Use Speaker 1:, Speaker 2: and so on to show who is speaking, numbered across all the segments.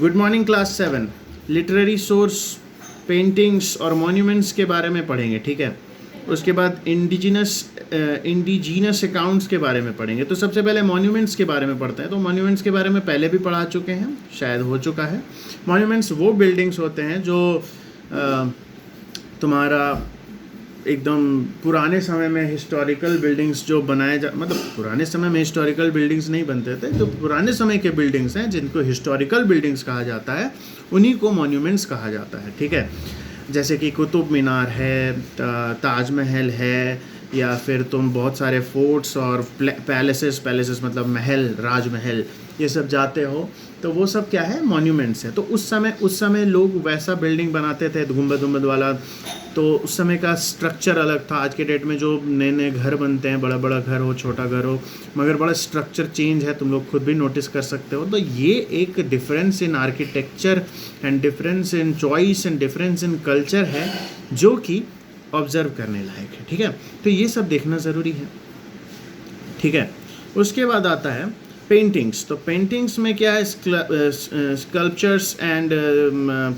Speaker 1: Good morning class 7। Literary source, paintings और monuments के बारे में पढ़ेंगे, ठीक है। उसके बाद इंडिजीनस अकाउंट्स के बारे में पढ़ेंगे। तो सबसे पहले मॉन्यूमेंट्स के बारे में पढ़ते हैं। तो मॉन्यूमेंट्स के बारे में पहले भी पढ़ा चुके हैं, शायद हो चुका है। मॉन्यूमेंट्स वो बिल्डिंग्स होते हैं जो तुम्हारा एकदम पुराने समय में हिस्टोरिकल बिल्डिंग्स जो बनाए जा, मतलब पुराने समय में हिस्टोरिकल बिल्डिंग्स नहीं बनते थे, जो पुराने समय के बिल्डिंग्स हैं जिनको हिस्टोरिकल बिल्डिंग्स कहा जाता है, उन्हीं को मॉन्यूमेंट्स कहा जाता है, ठीक है। जैसे कि कुतुब मीनार है, ताजमहल है, या फिर तुम बहुत सारे फोर्ट्स और पैलेसेस मतलब महल, राजमहल, ये सब जाते हो तो वो सब क्या है, मॉन्यूमेंट्स है। तो उस समय लोग वैसा बिल्डिंग बनाते थे गुंबद वाला। तो उस समय का स्ट्रक्चर अलग था। आज के डेट में जो नए नए घर बनते हैं, बड़ा बड़ा घर हो, छोटा घर हो, मगर बड़ा स्ट्रक्चर चेंज है, तुम लोग खुद भी नोटिस कर सकते हो। तो ये एक difference in architecture and difference in choice and difference in culture है जो कि ऑब्जर्व करने लायक है, ठीक है। तो ये सब देखना ज़रूरी है, ठीक है। उसके बाद आता है पेंटिंग्स। तो पेंटिंग्स में क्या है, स्कल्पचर्स एंड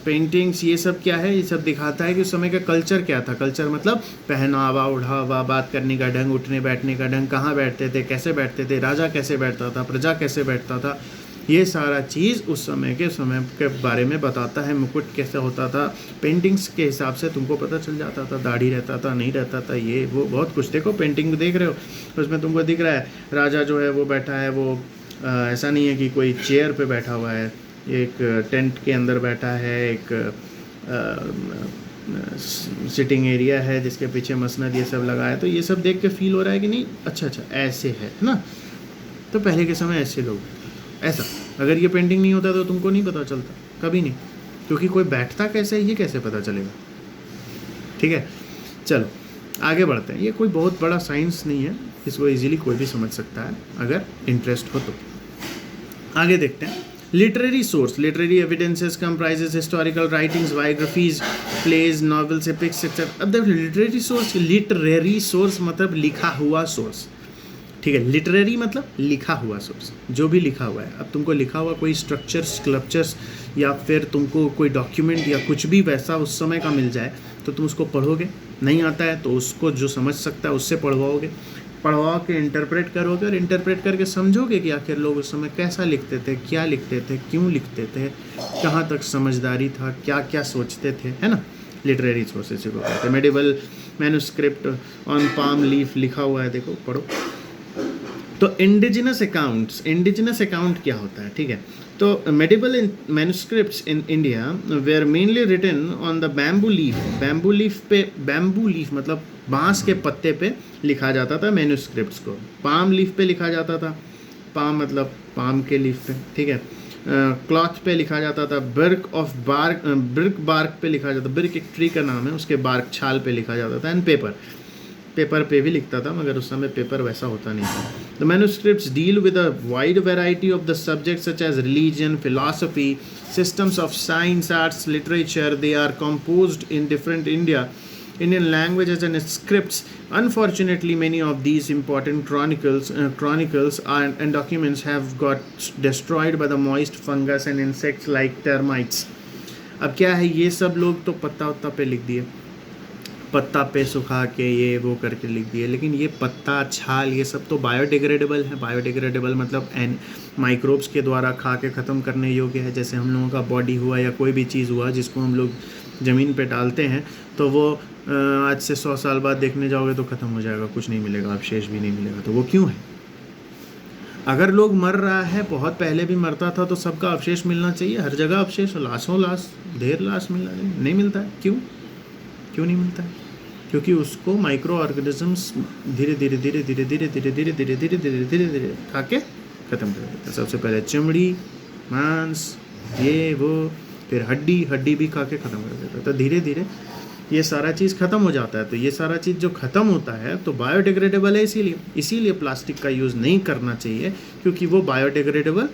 Speaker 1: पेंटिंग्स, ये सब क्या है, ये सब दिखाता है कि उस समय का कल्चर क्या था। कल्चर मतलब पहनावा, ओढ़ावा, बात करने का ढंग, उठने बैठने का ढंग, कहाँ बैठते थे, कैसे बैठते थे, राजा कैसे बैठता था, प्रजा कैसे बैठता था, ये सारा चीज़ उस समय के बारे में बताता है। मुकुट कैसे होता था, पेंटिंग्स के हिसाब से तुमको पता चल जाता था, दाढ़ी रहता था, नहीं रहता था, ये वो बहुत कुछ। देखो पेंटिंग देख रहे हो, उसमें तुमको दिख रहा है राजा जो है वो बैठा है, वो ऐसा नहीं है कि कोई चेयर पे बैठा हुआ है, एक टेंट के अंदर बैठा है, एक सिटिंग एरिया है जिसके पीछे मसनद ये सब लगा है। तो ये सब देख के फील हो रहा है कि नहीं, अच्छा ऐसे है ना। तो पहले के समय ऐसे लोग, ऐसा अगर ये पेंटिंग नहीं होता तो तुमको नहीं पता चलता, कभी नहीं, क्योंकि कोई बैठता कैसे है ये कैसे पता चलेगा, ठीक है। चलो आगे बढ़ते हैं। ये कोई बहुत बड़ा साइंस नहीं है, इसको इजीली कोई भी समझ सकता है अगर इंटरेस्ट हो तो। आगे देखते हैं। Literary source, literary evidences comprises historical writings, biographies, plays, novels, epics etcetera. अब देखो लिटरेरी सोर्स मतलब लिखा हुआ सोर्स, ठीक है। लिटरेरी मतलब लिखा हुआ सोर्स, जो भी लिखा हुआ है। अब तुमको लिखा हुआ कोई स्ट्रक्चर, स्कल्पचर्स, या फिर तुमको कोई डॉक्यूमेंट या कुछ भी वैसा उस समय का मिल जाए तो तुम उसको पढ़ोगे। नहीं आता है तो उसको जो समझ सकता है उससे पढ़वा के इंटरप्रेट करोगे, और इंटरप्रेट करके समझोगे कि आखिर लोग उस समय कैसा लिखते थे, क्या लिखते थे, क्यों लिखते थे, कहाँ तक समझदारी था, क्या क्या सोचते थे, है ना। लिटरेरी सोर्सेज को कहते हैं। Medieval manuscript on palm leaf लिखा हुआ है, देखो पढ़ो। तो इंडिजिनस अकाउंट क्या होता है, ठीक है। तो medieval manuscripts in India were mainly written on the bamboo leaf मतलब बांस के पत्ते पे लिखा जाता था मैन्युस्क्रिप्ट्स को। पाम लीफ पे लिखा जाता था, पाम मतलब पाम के लीफ पे, ठीक है। क्लॉथ पे लिखा जाता था, ब्रिक बार्क पे लिखा जाता, ब्रिक एक ट्री का नाम है, उसके बार्क छाल पे लिखा जाता था। एंड पेपर पे भी लिखता था, मगर उस समय पेपर वैसा होता नहीं था। The manuscripts deal with a wide variety of the subjects such as religion, philosophy, systems of science, arts, literature. They are composed in different Indian languages and scripts. Unfortunately, many of these important chronicles and documents have got destroyed by the moist fungus and insects like termites. अब क्या है, ये सब लोग तो पत्ता पे लिख दिए, पत्ता पे सुखा के ये वो करके लिख दिए, लेकिन ये पत्ता, छाल, ये सब तो बायोडिग्रेडेबल है। बायोडिग्रेडेबल मतलब माइक्रोब्स के द्वारा खा के ख़त्म करने योग्य है। जैसे हम लोगों का बॉडी हुआ या कोई भी चीज़ हुआ जिसको हम लोग ज़मीन पे डालते हैं तो वो आज से 100 साल बाद देखने जाओगे तो ख़त्म हो जाएगा, कुछ नहीं मिलेगा, अवशेष भी नहीं मिलेगा। तो वो क्यों है? अगर लोग मर रहा है, बहुत पहले भी मरता था, तो सबका अवशेष मिलना चाहिए। हर जगह अवशेष, लाशों लाश, ढेर लाश नहीं मिलता है। क्यों नहीं मिलता है? क्योंकि उसको माइक्रो ऑर्गेनिजम्स धीरे धीरे खा के ख़त्म कर देते हैं। सबसे पहले चमड़ी, मांस, ये वो, फिर हड्डी भी खा के ख़त्म कर देता है। तो धीरे धीरे ये सारा चीज़ ख़त्म हो जाता है। तो ये सारा चीज़ जो ख़त्म होता है तो बायोडिग्रेडेबल है, इसीलिए प्लास्टिक का यूज़ नहीं करना चाहिए, क्योंकि वो बायोडिग्रेडेबल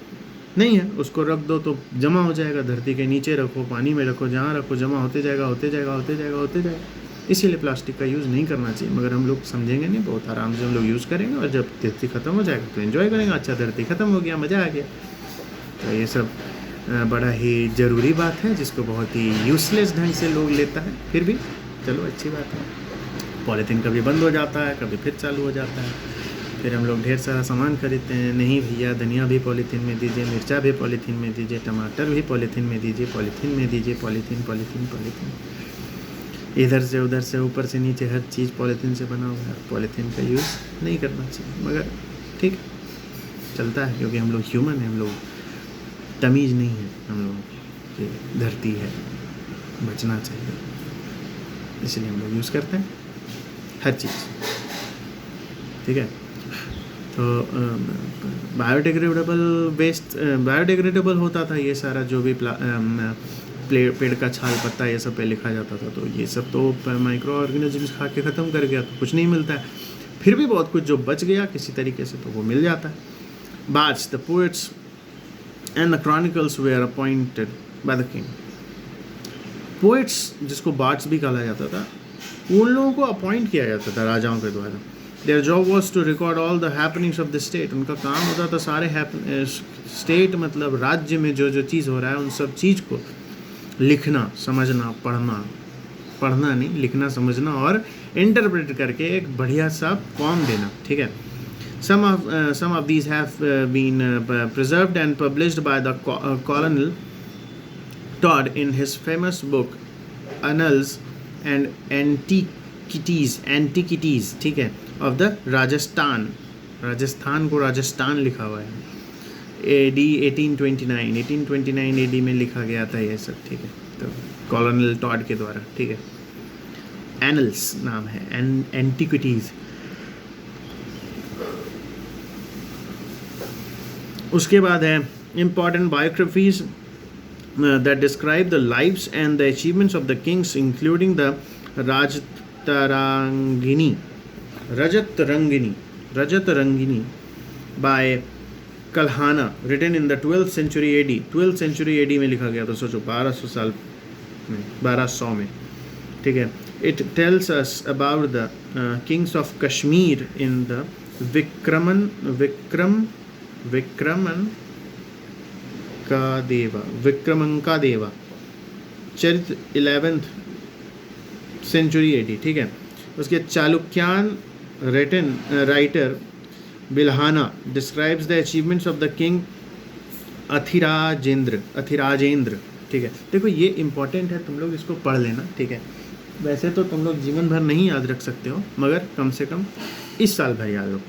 Speaker 1: नहीं है। उसको रख दो तो जमा हो जाएगा, धरती के नीचे रखो, पानी में रखो, जहाँ रखो जमा होते जाएगा। इसीलिए प्लास्टिक का यूज़ नहीं करना चाहिए। मगर हम लोग समझेंगे नहीं, बहुत आराम से हम लोग यूज़ करेंगे, और जब धरती ख़त्म हो जाएगा तो एंजॉय करेंगे। अच्छा, धरती ख़त्म हो गया, मज़ा आ गया। तो ये सब बड़ा ही ज़रूरी बात है जिसको बहुत ही यूज़लेस ढंग से लोग लेता है। फिर भी चलो अच्छी बात है। पॉलीथीन कभी बंद हो जाता है, कभी फिर चालू हो जाता है, फिर हम लोग ढेर सारा सामान खरीदते हैं। नहीं भैया, धनिया भी पॉलीथीन में दीजिए, मिर्चा भी पॉलीथीन में दीजिए, टमाटर भी पॉलीथीन में दीजिए, पॉलीथीन में दीजिए, पॉलीथीन पॉलीथीन पॉलीथीन, इधर से उधर से ऊपर से नीचे हर चीज़ पॉलीथीन से बना हुआ है। पॉलीथीन का यूज़ नहीं करना चाहिए, मगर ठीक चलता है क्योंकि हम लोग ह्यूमन हैं, हम लोग तमीज़ नहीं है, हम लोग की धरती है, बचना चाहिए, इसलिए हम लोग यूज़ करते हैं हर चीज़। ठीक है, तो बायोडिग्रेडेबल वेस्ट, बायोडिग्रेडेबल होता था ये सारा जो भी पेड़ का छाल पत्ता ये सब पे लिखा जाता था, तो ये सब तो माइक्रो ऑर्गेनिजम्स खा के ख़त्म कर गया, तो कुछ नहीं मिलता है। फिर भी बहुत कुछ जो बच गया किसी तरीके से तो वो मिल जाता है। Bards, the poets and the chronicles were appointed by the king. Poets, जिसको बार्ड्स भी कहा जाता था, उन लोगों को अपॉइंट किया जाता था राजाओं के द्वारा। Their job was to record all the happenings of the state. उनका काम होता था सारे स्टेट मतलब राज्य में जो जो चीज़ हो रहा है उन सब चीज़ को लिखना, समझना, पढ़ना नहीं, लिखना, समझना और इंटरप्रेट करके एक बढ़िया सा फॉर्म देना। ठीक है, some of these have been preserved and published by the Colonel Todd in his famous book Annals and Antiquities, ठीक है, of the राजस्थान को राजस्थान लिखा हुआ है। AD 1829 AD में लिखा गया था ये सब। ठीक है, तो कॉलोनल टॉड के द्वारा। ठीक है, एनल्स नाम है, एंटिक्विटीज़। उसके बाद है important biographies that describe the lives and the achievements of the kings including the Rajatarangini by Kalhana, written in the 12th century AD। 12th century AD में लिखा गया, तो सोचो 1200 में। ठीक है, it tells us about the kings of Kashmir in the Vikramankadeva Charita 11th century AD। ठीक है, उसके Chalukyan writer Bilhana describes the achievements of the king Athirajendra. ठीक है, देखो ये इंपॉर्टेंट है, तुम लोग इसको पढ़ लेना। ठीक है, वैसे तो तुम लोग जीवन भर नहीं याद रख सकते हो, मगर कम से कम इस साल भर याद रखो।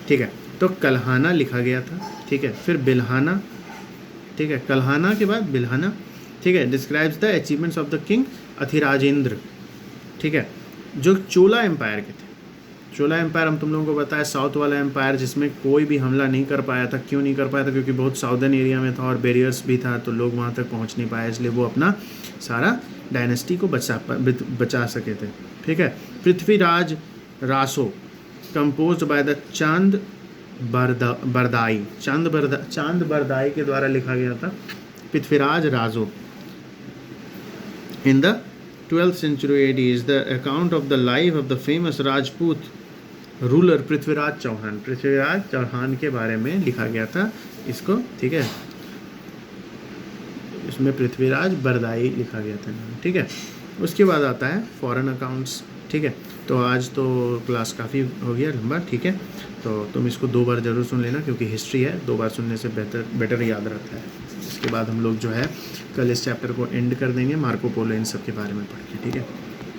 Speaker 1: ठीक है, तो कल्हाना लिखा गया था। ठीक है, फिर बिल्हाना। ठीक है, कल्हाना के बाद बिल्हाना। ठीक है, describes the achievements of the king Athirajendra. ठीक है, जो चोला एम्पायर के थे। चोला एम्पायर हम तुम लोगों को बताया, साउथ वाला एम्पायर जिसमें कोई भी हमला नहीं कर पाया था। क्यों नहीं कर पाया था? क्योंकि बहुत साउदर्न एरिया में था और बैरियर्स भी था, तो लोग वहाँ तक पहुँच नहीं पाए, इसलिए वो अपना सारा डायनेस्टी को बचा सके थे। ठीक है, Prithviraj Raso composed by the चांद बरदाई के द्वारा लिखा गया था। पृथ्वीराज राजो इन the 12th century AD is the account of the life of the famous Rajput ruler Prithviraj Chauhan के बारे में लिखा गया था इसको। ठीक है, इसमें पृथ्वीराज बरदाई लिखा गया था। ठीक है, उसके बाद आता है फॉरेन अकाउंट्स। ठीक है, तो आज तो क्लास काफ़ी हो गया लंबा। ठीक है, तो तुम इसको 2 बार ज़रूर सुन लेना, क्योंकि हिस्ट्री है, 2 बार सुनने से बेटर याद रहता है। इसके बाद हम लोग जो है कल इस चैप्टर को एंड कर देंगे, मार्को पोलो इन सब के बारे में पढ़ के। ठीक है।